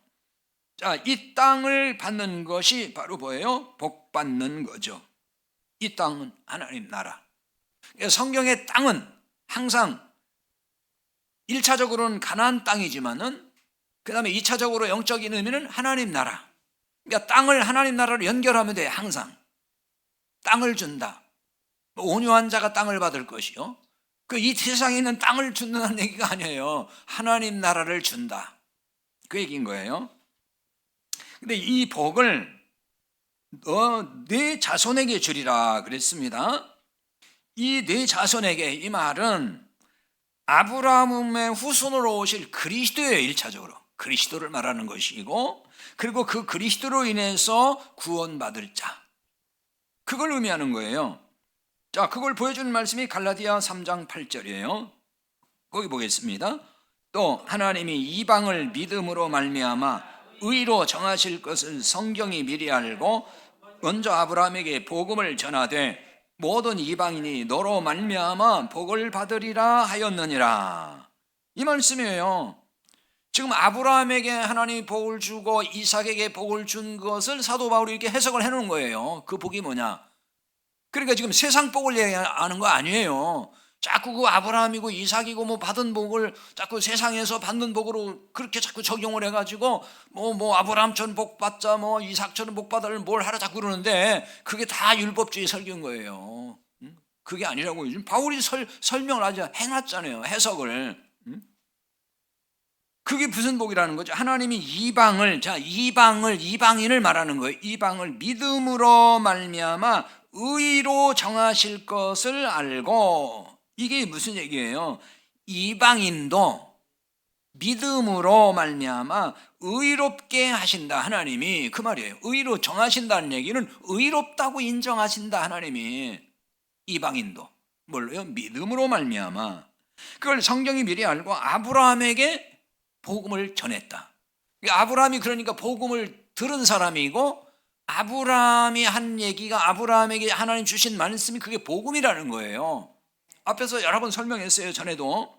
자, 이 땅을 받는 것이 바로 뭐예요? 복 받는 거죠. 이 땅은 하나님 나라. 성경의 땅은 항상 1차적으로는 가나안 땅이지만은 그 다음에 2차적으로 영적인 의미는 하나님 나라. 그러니까 땅을 하나님 나라로 연결하면 돼. 항상 땅을 준다. 온유한 자가 땅을 받을 것이요. 이 세상에 있는 땅을 준다는 얘기가 아니에요. 하나님 나라를 준다. 그 얘기인 거예요. 근데 이 복을 네 자손에게 주리라 그랬습니다. 이 네 자손에게, 이 말은 아브라함의 후손으로 오실 그리스도예요. 1차적으로 그리스도를 말하는 것이고, 그리고 그 그리스도로 인해서 구원받을 자, 그걸 의미하는 거예요. 자, 그걸 보여주는 말씀이 갈라디아 3장 8절이에요. 거기 보겠습니다. 또 하나님이 이방을 믿음으로 말미암아 의로 정하실 것을 성경이 미리 알고 먼저 아브라함에게 복음을 전하되 모든 이방인이 너로 말미암아 복을 받으리라 하였느니라. 이 말씀이에요. 지금 아브라함에게 하나님이 복을 주고 이삭에게 복을 준 것을 사도 바울이 이렇게 해석을 해놓은 거예요. 그 복이 뭐냐? 그러니까 지금 세상 복을 얘기하는 거 아니에요. 자꾸 그 아브라함이고 이삭이고 뭐 받은 복을 자꾸 세상에서 받는 복으로 그렇게 자꾸 적용을 해가지고 뭐 아브라함처럼 복 받자, 뭐 이삭처럼 복 받을 뭘 하라 자꾸 그러는데 그게 다 율법주의 설교인 거예요. 그게 아니라고 요즘 바울이 설명을 아주 해놨잖아요. 해석을. 그게 무슨 복이라는 거죠? 하나님이 이방인을 말하는 거예요. 이방을 믿음으로 말미암아 의로 정하실 것을 알고. 이게 무슨 얘기예요? 이방인도 믿음으로 말미암아 의롭게 하신다. 하나님이 그 말이에요. 의로 정하신다는 얘기는 의롭다고 인정하신다. 하나님이 이방인도 뭘로요? 믿음으로 말미암아. 그걸 성경이 미리 알고 아브라함에게 복음을 전했다. 아브라함이 그러니까 복음을 들은 사람이고, 아브라함이 한 얘기가 아브라함에게 하나님 주신 말씀이 그게 복음이라는 거예요. 앞에서 여러 번 설명했어요. 전에도.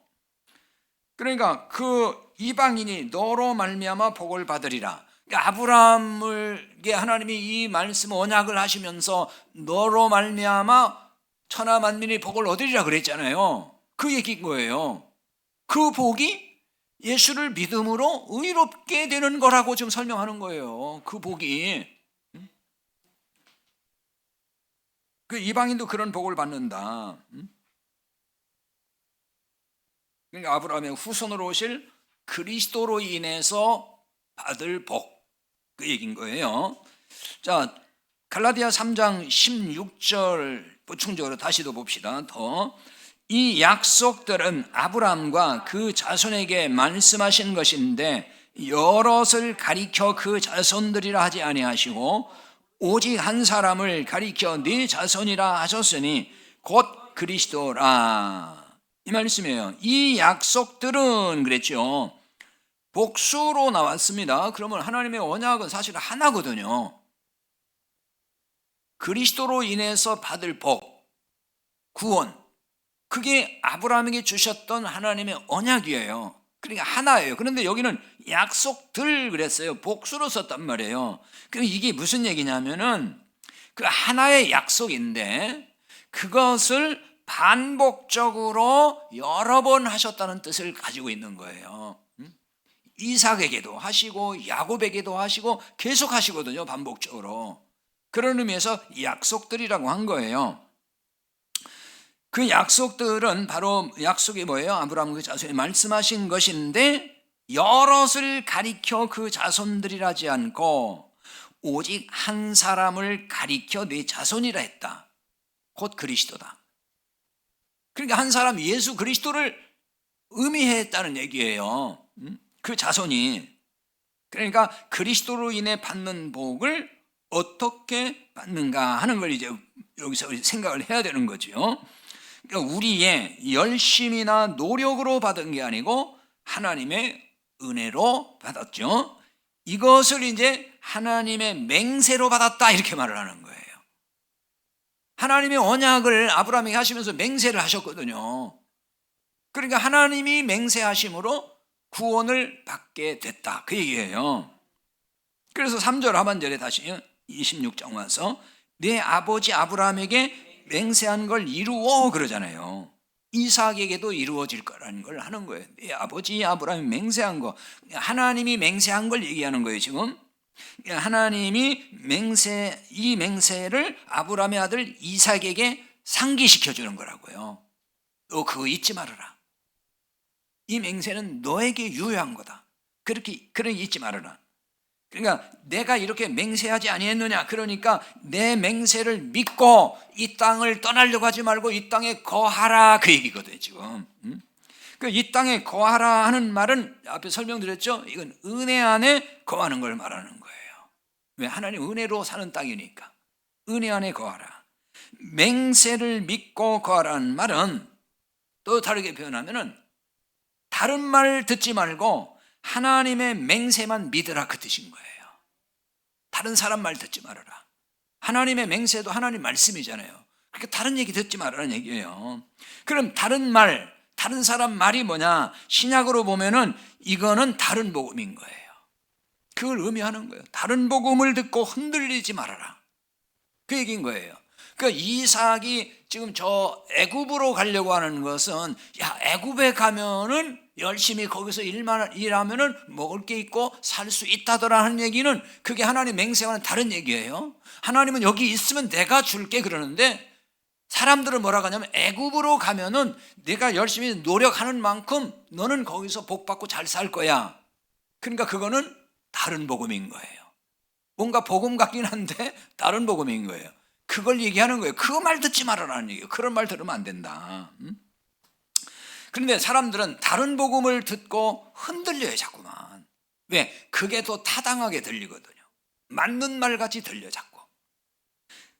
그러니까 그 이방인이 너로 말미암아 복을 받으리라. 아브라함에게 하나님이 이 말씀 언약을 하시면서 너로 말미암아 천하 만민이 복을 얻으리라 그랬잖아요. 그 얘기인 거예요. 그 복이 예수를 믿음으로 의롭게 되는 거라고 지금 설명하는 거예요. 그 복이. 그 이방인도 그런 복을 받는다. 그러니까 아브라함의 후손으로 오실 그리스도로 인해서 받을 복, 그 얘기인 거예요. 자, 갈라디아 3장 16절 보충적으로 다시도 봅시다. 이 약속들은 아브라함과 그 자손에게 말씀하신 것인데 여럿을 가리켜 그 자손들이라 하지 아니하시고 오직 한 사람을 가리켜 네 자손이라 하셨으니 곧 그리스도라. 이 말씀이에요. 이 약속들은 그랬죠. 복수로 나왔습니다. 그러면 하나님의 언약은 사실 하나거든요. 그리스도로 인해서 받을 복, 구원, 그게 아브라함에게 주셨던 하나님의 언약이에요. 그러니까 하나예요. 그런데 여기는 약속들 그랬어요. 복수로 썼단 말이에요. 그럼 이게 무슨 얘기냐면은 그 하나의 약속인데 그것을 반복적으로 여러 번 하셨다는 뜻을 가지고 있는 거예요. 이삭에게도 하시고 야곱에게도 하시고 계속 하시거든요. 반복적으로. 그런 의미에서 약속들이라고 한 거예요. 그 약속들은 바로 약속이 뭐예요? 아브라함 그 자손이 말씀하신 것인데 여럿을 가리켜 그 자손들이라지 않고 오직 한 사람을 가리켜 네 자손이라 했다. 곧 그리스도다. 그러니까 한 사람 예수 그리스도를 의미했다는 얘기예요. 그 자손이. 그러니까 그리스도로 인해 받는 복을 어떻게 받는가 하는 걸 이제 여기서 생각을 해야 되는 거죠. 그러니까 우리의 열심이나 노력으로 받은 게 아니고 하나님의 은혜로 받았죠. 이것을 이제 하나님의 맹세로 받았다 이렇게 말을 하는 거예요. 하나님의 언약을 아브라함에게 하시면서 맹세를 하셨거든요. 그러니까 하나님이 맹세하심으로 구원을 받게 됐다 그 얘기예요. 그래서 3절 하반절에 다시 26장 와서 내 아버지 아브라함에게 맹세한 걸 이루어 그러잖아요. 이삭에게도 이루어질 거라는 걸 하는 거예요. 내 아버지 아브라함이 맹세한 거, 하나님이 맹세한 걸 얘기하는 거예요 지금. 하나님이 이 맹세를 아브라함의 아들 이삭에게 상기시켜 주는 거라고요. 너 그거 잊지 말아라. 이 맹세는 너에게 유효한 거다. 그렇게 잊지 말아라. 그러니까 내가 이렇게 맹세하지 아니했느냐, 그러니까 내 맹세를 믿고 이 땅을 떠나려고 하지 말고 이 땅에 거하라 그 얘기거든요 지금. 이 땅에 거하라 하는 말은 앞에 설명드렸죠. 이건 은혜 안에 거하는 걸 말하는 거예요. 왜? 하나님 은혜로 사는 땅이니까 은혜 안에 거하라. 맹세를 믿고 거하라는 말은 또 다르게 표현하면은 다른 말 듣지 말고 하나님의 맹세만 믿으라 그 뜻인 거예요. 다른 사람 말 듣지 말아라. 하나님의 맹세도 하나님 말씀이잖아요. 그러니까 다른 얘기 듣지 말라는 얘기예요. 그럼 다른 사람 말이 뭐냐? 신약으로 보면은 이거는 다른 복음인 거예요. 그걸 의미하는 거예요. 다른 복음을 듣고 흔들리지 말아라. 그 얘기인 거예요. 그러니까 이삭이 지금 저 애굽으로 가려고 하는 것은 야 애굽에 가면은 열심히 거기서 일하면은 먹을 게 있고 살 수 있다더라 하는 얘기는 그게 하나님 맹세와는 다른 얘기예요. 하나님은 여기 있으면 내가 줄게 그러는데 사람들은 뭐라고 하냐면 애굽으로 가면은 내가 열심히 노력하는 만큼 너는 거기서 복 받고 잘 살 거야. 그러니까 그거는 다른 복음인 거예요. 뭔가 복음 같긴 한데 다른 복음인 거예요. 그걸 얘기하는 거예요. 그 말 듣지 말아라는 얘기예요. 그런 말 들으면 안 된다. 그런데 사람들은 다른 복음을 듣고 흔들려요 자꾸만. 왜? 그게 더 타당하게 들리거든요. 맞는 말 같이 들려 자꾸.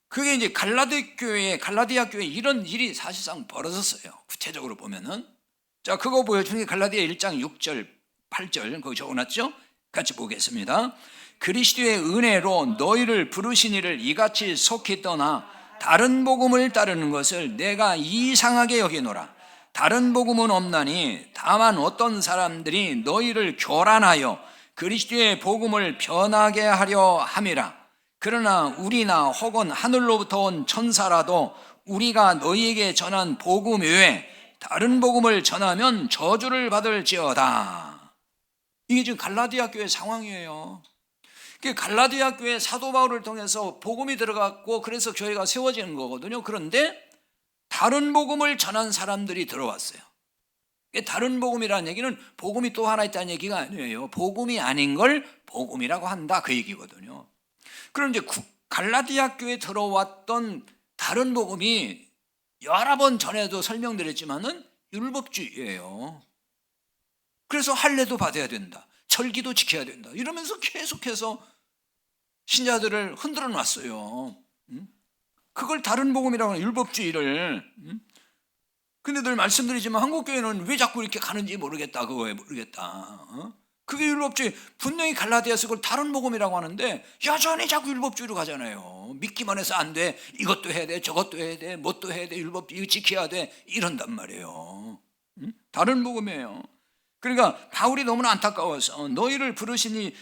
그게 이제 갈라디아 교회에 이런 일이 사실상 벌어졌어요. 구체적으로 보면은. 자, 그거 보여주는 게 갈라디아 1장 6절 8절 거기 적어놨죠? 같이 보겠습니다. 그리스도의 은혜로 너희를 부르신 이를 이같이 속히 떠나 다른 복음을 따르는 것을 내가 이상하게 여기노라. 다른 복음은 없나니 다만 어떤 사람들이 너희를 교란하여 그리스도의 복음을 변하게 하려 함이라. 그러나 우리나 혹은 하늘로부터 온 천사라도 우리가 너희에게 전한 복음 외에 다른 복음을 전하면 저주를 받을지어다. 이게 지금 갈라디아 교회 상황이에요. 갈라디아 교회 사도 바울을 통해서 복음이 들어갔고 그래서 교회가 세워지는 거거든요. 그런데 다른 복음을 전한 사람들이 들어왔어요. 다른 복음이라는 얘기는 복음이 또 하나 있다는 얘기가 아니에요. 복음이 아닌 걸 복음이라고 한다 그 얘기거든요. 그럼 이제 갈라디아 교회에 들어왔던 다른 복음이 여러 번 전에도 설명드렸지만은 율법주의예요. 그래서 할례도 받아야 된다. 절기도 지켜야 된다. 이러면서 계속해서 신자들을 흔들어 놨어요. 그걸 다른 복음이라고 하는 율법주의를. 근데 늘 말씀드리지만 한국교회는 왜 자꾸 이렇게 가는지 모르겠다. 그거에 모르겠다. 그게 율법주의. 분명히 갈라디아서 그걸 다른 복음이라고 하는데 여전히 자꾸 율법주의로 가잖아요. 믿기만 해서 안 돼. 이것도 해야 돼. 저것도 해야 돼. 뭣도 해야 돼. 율법 이거 지켜야 돼. 이런단 말이에요. 다른 복음이에요. 그러니까 바울이 너무나 안타까워서 너희를 부르시니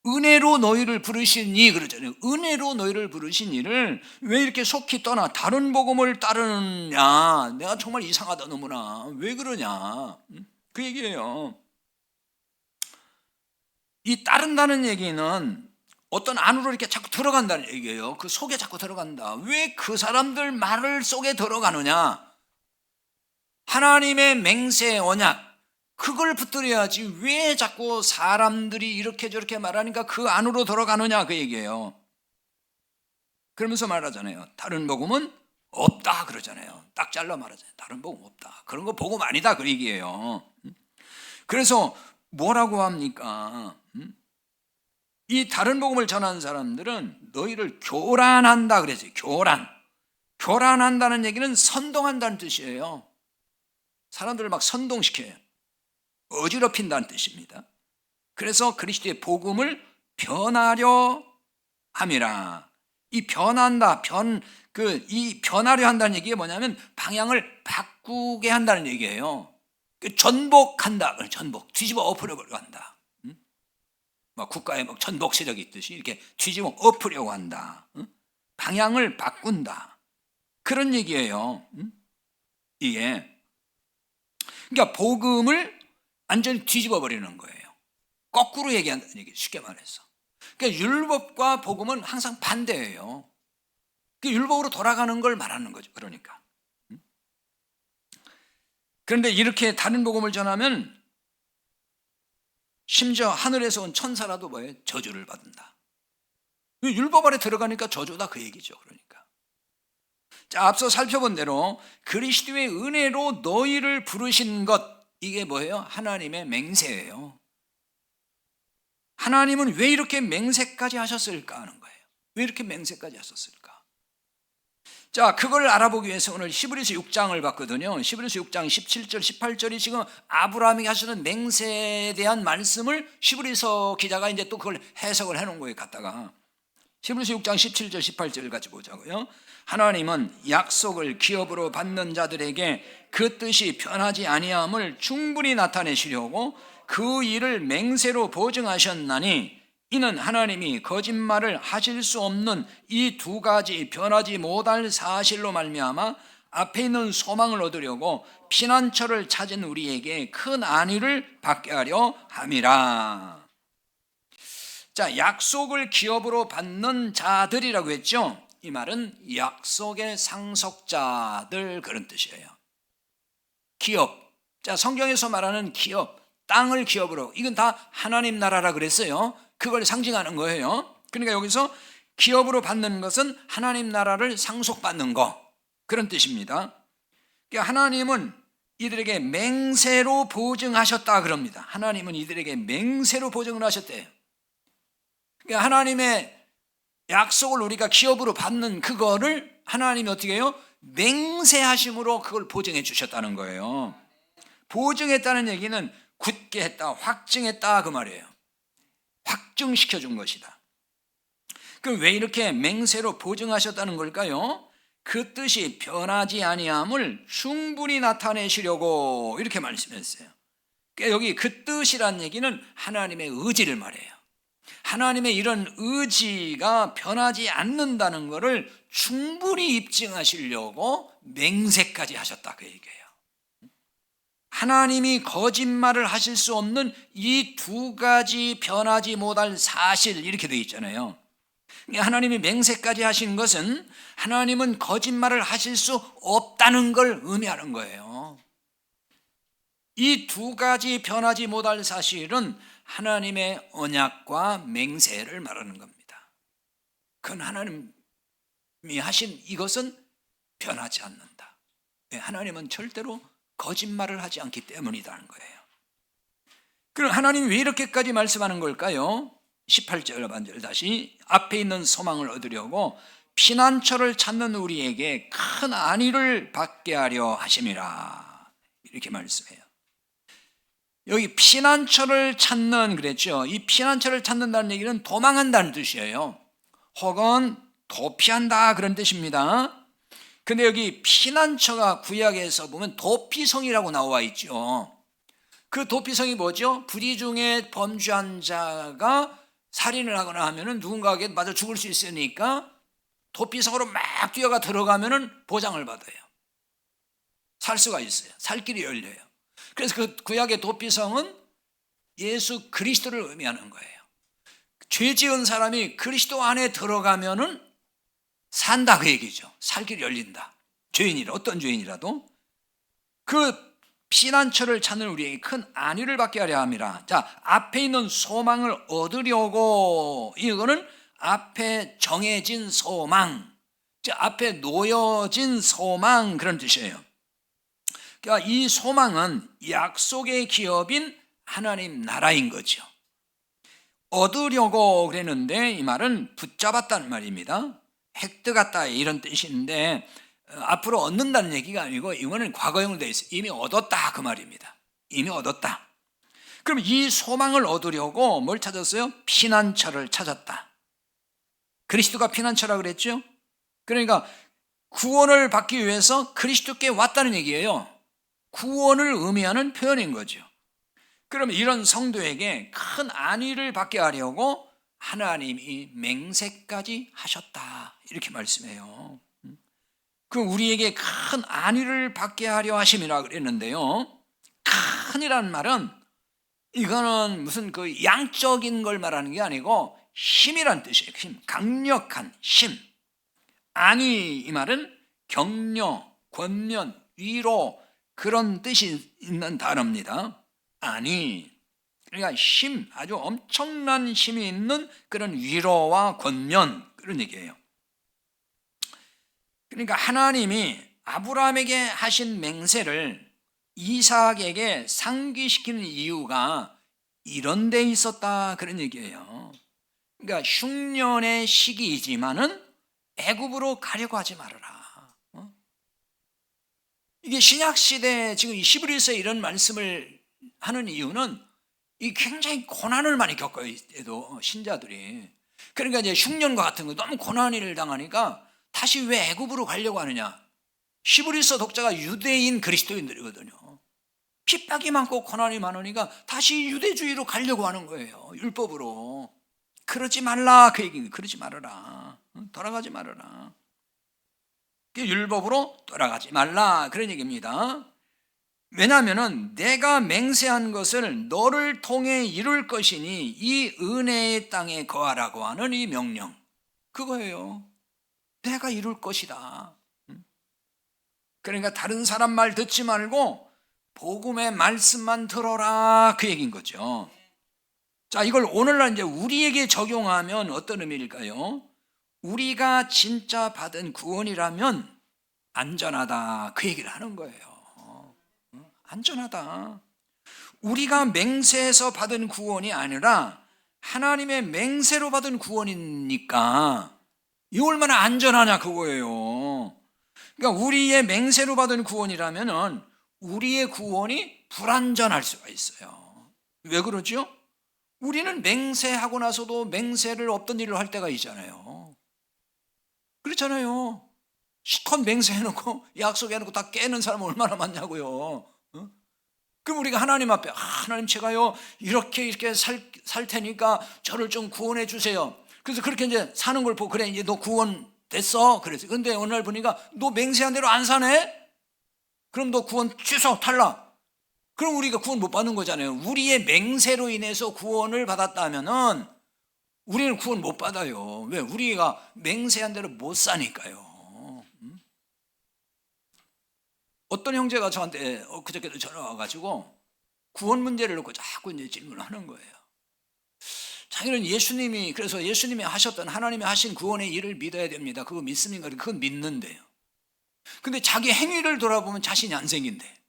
은혜로 너희를 부르시니 그러잖아요. 은혜로 너희를 부르시니를 왜 이렇게 속히 떠나 다른 복음을 따르느냐. 내가 정말 이상하다 너무나. 왜 그러냐. 그 얘기예요. 이 따른다는 얘기는 어떤 안으로 이렇게 자꾸 들어간다는 얘기예요. 그 속에 자꾸 들어간다. 왜 그 사람들 말을 속에 들어가느냐. 하나님의 맹세 언약 그걸 붙들어야지 왜 자꾸 사람들이 이렇게 저렇게 말하니까 그 안으로 들어가느냐 그 얘기예요. 그러면서 말하잖아요. 다른 복음은 없다 그러잖아요. 딱 잘라 말하잖아요. 다른 복음 없다. 그런 거 복음 아니다 그 얘기예요. 그래서 뭐라고 합니까? 이 다른 복음을 전하는 사람들은 너희를 교란한다 그랬어요. 교란한다는 얘기는 선동한다는 뜻이에요. 사람들을 막 선동시켜요. 어지럽힌다는 뜻입니다. 그래서 그리스도의 복음을 변하려 함이라. 이 변한다, 이 변하려 한다는 얘기가 뭐냐면 방향을 바꾸게 한다는 얘기예요. 전복한다, 전복, 뒤집어 엎으려고 한다. 막 국가에 막 전복 세력이 있듯이 이렇게 뒤집어 엎으려고 한다. 방향을 바꾼다. 그런 얘기예요. 이게. 그러니까 복음을 완전히 뒤집어 버리는 거예요. 거꾸로 얘기한다는 얘기, 쉽게 말해서. 그러니까 율법과 복음은 항상 반대예요. 율법으로 돌아가는 걸 말하는 거죠. 그러니까. 그런데 이렇게 다른 복음을 전하면 심지어 하늘에서 온 천사라도 뭐예요? 저주를 받는다. 율법 아래 들어가니까 저주다 그 얘기죠. 그러니까. 자, 앞서 살펴본 대로 그리스도의 은혜로 너희를 부르신 것, 이게 뭐예요? 하나님의 맹세예요. 하나님은 왜 이렇게 맹세까지 하셨을까 하는 거예요. 왜 이렇게 맹세까지 하셨을까? 자, 그걸 알아보기 위해서 오늘 히브리서 6장을 봤거든요. 히브리서 6장 17절, 18절이 지금 아브라함이 하시는 맹세에 대한 말씀을 히브리서 기자가 이제 또 그걸 해석을 해놓은 거예요. 갖다가 히브리서 6장 17절, 18절을 같이 보자고요. 하나님은 약속을 기업으로 받는 자들에게 그 뜻이 변하지 아니함을 충분히 나타내시려고 그 일을 맹세로 보증하셨나니 이는 하나님이 거짓말을 하실 수 없는 이 두 가지 변하지 못할 사실로 말미암아 앞에 있는 소망을 얻으려고 피난처를 찾은 우리에게 큰 안위를 받게 하려 함이라. 자, 약속을 기업으로 받는 자들이라고 했죠. 이 말은 약속의 상속자들 그런 뜻이에요. 기업. 자, 성경에서 말하는 기업, 땅을 기업으로, 이건 다 하나님 나라라 그랬어요. 그걸 상징하는 거예요. 그러니까 여기서 기업으로 받는 것은 하나님 나라를 상속받는 거, 그런 뜻입니다. 그러니까 하나님은 이들에게 맹세로 보증하셨다 그럽니다. 하나님은 이들에게 맹세로 보증을 하셨대요. 그러니까 하나님의 약속을 우리가 기업으로 받는 그거를 하나님이 어떻게 해요? 맹세하심으로 그걸 보증해 주셨다는 거예요. 보증했다는 얘기는 굳게 했다, 확증했다 그 말이에요. 확증시켜 준 것이다. 그럼 왜 이렇게 맹세로 보증하셨다는 걸까요? 그 뜻이 변하지 아니함을 충분히 나타내시려고 이렇게 말씀했어요. 그러니까 여기 그 뜻이란 얘기는 하나님의 의지를 말해요. 하나님의 이런 의지가 변하지 않는다는 것을 충분히 입증하시려고 맹세까지 하셨다 그 얘기예요. 하나님이 거짓말을 하실 수 없는 이 두 가지 변하지 못할 사실, 이렇게 되어 있잖아요. 하나님이 맹세까지 하신 것은 하나님은 거짓말을 하실 수 없다는 걸 의미하는 거예요. 이 두 가지 변하지 못할 사실은 하나님의 언약과 맹세를 말하는 겁니다. 그건 하나님이 하신 이것은 변하지 않는다. 하나님은 절대로 거짓말을 하지 않기 때문이라는 거예요. 그럼 하나님이 왜 이렇게까지 말씀하는 걸까요? 18절 반절 다시, 앞에 있는 소망을 얻으려고 피난처를 찾는 우리에게 큰 안위를 받게 하려 하심이라, 이렇게 말씀해요. 여기 피난처를 찾는 그랬죠. 이 피난처를 찾는다는 얘기는 도망한다는 뜻이에요. 혹은 도피한다 그런 뜻입니다. 근데 여기 피난처가 구약에서 보면 도피성이라고 나와 있죠. 그 도피성이 뭐죠? 불의 중에 범죄한 자가 살인을 하거나 하면은 누군가에게 맞아 죽을 수 있으니까 도피성으로 막 뛰어가 들어가면은 보장을 받아요. 살 수가 있어요. 살 길이 열려요. 그래서 그 구약의 도피성은 예수 그리스도를 의미하는 거예요. 죄 지은 사람이 그리스도 안에 들어가면은 산다 그 얘기죠. 살 길이 열린다. 죄인이라, 어떤 죄인이라도. 그 피난처를 찾는 우리에게 큰 안위를 받게 하려 함이라. 자, 앞에 있는 소망을 얻으려고, 이거는 앞에 정해진 소망, 앞에 놓여진 소망 그런 뜻이에요. 그러니까 이 소망은 약속의 기업인 하나님 나라인 거죠. 얻으려고 그랬는데 이 말은 붙잡았다는 말입니다. 획득했다 이런 뜻인데 앞으로 얻는다는 얘기가 아니고 이거는 과거형으로 되어 있어요. 이미 얻었다 그 말입니다. 이미 얻었다. 그럼 이 소망을 얻으려고 뭘 찾았어요? 피난처를 찾았다. 그리스도가 피난처라 그랬죠? 그러니까 구원을 받기 위해서 그리스도께 왔다는 얘기예요. 구원을 의미하는 표현인 거죠. 그럼 이런 성도에게 큰 안위를 받게 하려고 하나님이 맹세까지 하셨다 이렇게 말씀해요. 그 우리에게 큰 안위를 받게 하려 하심이라 그랬는데요. 큰이라는 말은 이거는 무슨 그 양적인 걸 말하는 게 아니고 힘이란 뜻이에요. 힘, 강력한 힘. 안위 이 말은 격려, 권면, 위로 그런 뜻이 있는 단어입니다. 안위. 그러니까 힘, 아주 엄청난 힘이 있는 그런 위로와 권면 그런 얘기예요. 그러니까 하나님이 아브라함에게 하신 맹세를 이삭에게 상기시키는 이유가 이런 데 있었다 그런 얘기예요. 그러니까 흉년의 시기이지만은 애굽으로 가려고 하지 말아라. 이게 신약 시대 지금 히브리서에 이런 말씀을 하는 이유는 이 굉장히 고난을 많이 겪어요. 이때도 신자들이. 그러니까 이제 흉년과 같은 거 너무 고난을 당하니까 다시 왜 애굽으로 가려고 하느냐? 히브리서 독자가 유대인 그리스도인들이거든요. 핍박이 많고 고난이 많으니까 다시 유대주의로 가려고 하는 거예요. 율법으로. 그러지 말라 그 얘기는 그러지 말아라. 돌아가지 말아라. 율법으로 돌아가지 말라 그런 얘기입니다. 왜냐하면 내가 맹세한 것을 너를 통해 이룰 것이니 이 은혜의 땅에 거하라고 하는 이 명령 그거예요. 내가 이룰 것이다. 그러니까 다른 사람 말 듣지 말고 복음의 말씀만 들어라 그 얘기인 거죠. 자, 이걸 오늘날 이제 우리에게 적용하면 어떤 의미일까요? 우리가 진짜 받은 구원이라면 안전하다 그 얘기를 하는 거예요. 안전하다. 우리가 맹세해서 받은 구원이 아니라 하나님의 맹세로 받은 구원이니까 이 얼마나 안전하냐 그거예요. 그러니까 우리의 맹세로 받은 구원이라면 우리의 구원이 불안전할 수가 있어요. 왜 그러죠? 우리는 맹세하고 나서도 맹세를 없던 일을 할 때가 있잖아요. 그렇잖아요. 실컷 맹세해놓고 약속해놓고 다 깨는 사람은 얼마나 많냐고요. 그럼 우리가 하나님 앞에 하나님 제가요 이렇게 살 테니까 저를 좀 구원해 주세요. 그래서 그렇게 이제 사는 걸 보고 그래 이제 너 구원 됐어 그랬어요. 근데 어느 날 보니까 너 맹세한 대로 안 사네? 그럼 너 구원 취소 탈락. 그럼 우리가 구원 못 받는 거잖아요. 우리의 맹세로 인해서 구원을 받았다면은 우리는 구원 못 받아요. 왜? 우리가 맹세한 대로 못 사니까요. 어떤 형제가 저한테 그저께도 전화 와가지고 구원 문제를 놓고 자꾸 이제 질문을 하는 거예요. 자기는 예수님이 그래서 예수님이 하셨던 하나님이 하신 구원의 일을 믿어야 됩니다. 그거 믿습니까? 그건 믿는데요. 근데 자기 행위를 돌아보면 자신이 안 생긴대.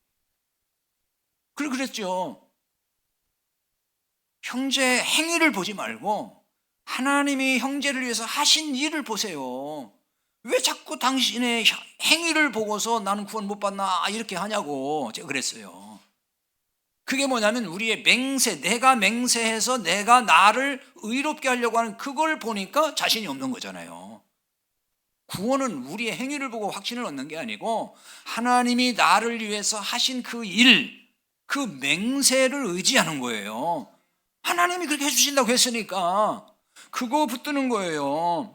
그랬죠. 형제 행위를 보지 말고 하나님이 형제를 위해서 하신 일을 보세요. 왜 자꾸 당신의 행위를 보고서 나는 구원 못 받나 이렇게 하냐고 제가 그랬어요. 그게 뭐냐면 우리의 맹세, 내가 맹세해서 내가 나를 의롭게 하려고 하는 그걸 보니까 자신이 없는 거잖아요. 구원은 우리의 행위를 보고 확신을 얻는 게 아니고 하나님이 나를 위해서 하신 그 일, 그 맹세를 의지하는 거예요. 하나님이 그렇게 해주신다고 했으니까 그거 붙드는 거예요.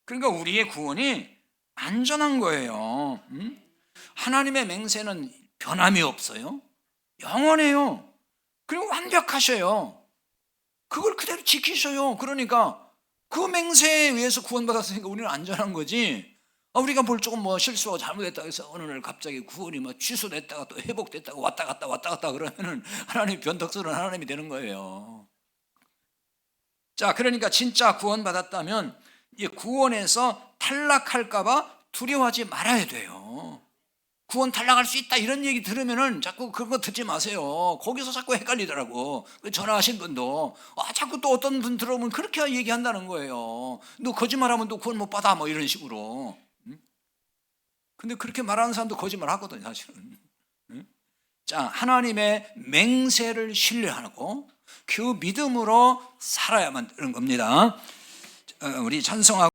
그러니까 우리의 구원이 안전한 거예요. 하나님의 맹세는 변함이 없어요. 영원해요. 그리고 완벽하셔요. 그걸 그대로 지키셔요. 그러니까 그 맹세에 의해서 구원받았으니까 우리는 안전한 거지. 우리가 뭘 조금 실수하고 잘못했다고 해서 어느 날 갑자기 구원이 취소됐다가 또 회복됐다가 왔다 갔다 그러면은 하나님 변덕스러운 하나님이 되는 거예요. 자, 그러니까 진짜 구원받았다면 이 구원에서 탈락할까봐 두려워하지 말아야 돼요. 구원 탈락할 수 있다 이런 얘기 들으면은 자꾸 그런 거 듣지 마세요. 거기서 자꾸 헷갈리더라고. 전화하신 분도 자꾸 또 어떤 분 들어오면 그렇게 얘기한다는 거예요. 너 거짓말하면 너 구원 못 받아 뭐 이런 식으로. 근데 그렇게 말하는 사람도 거짓말 하거든요, 사실은. 자, 하나님의 맹세를 신뢰하고 그 믿음으로 살아야만 되는 겁니다. 우리 찬송하고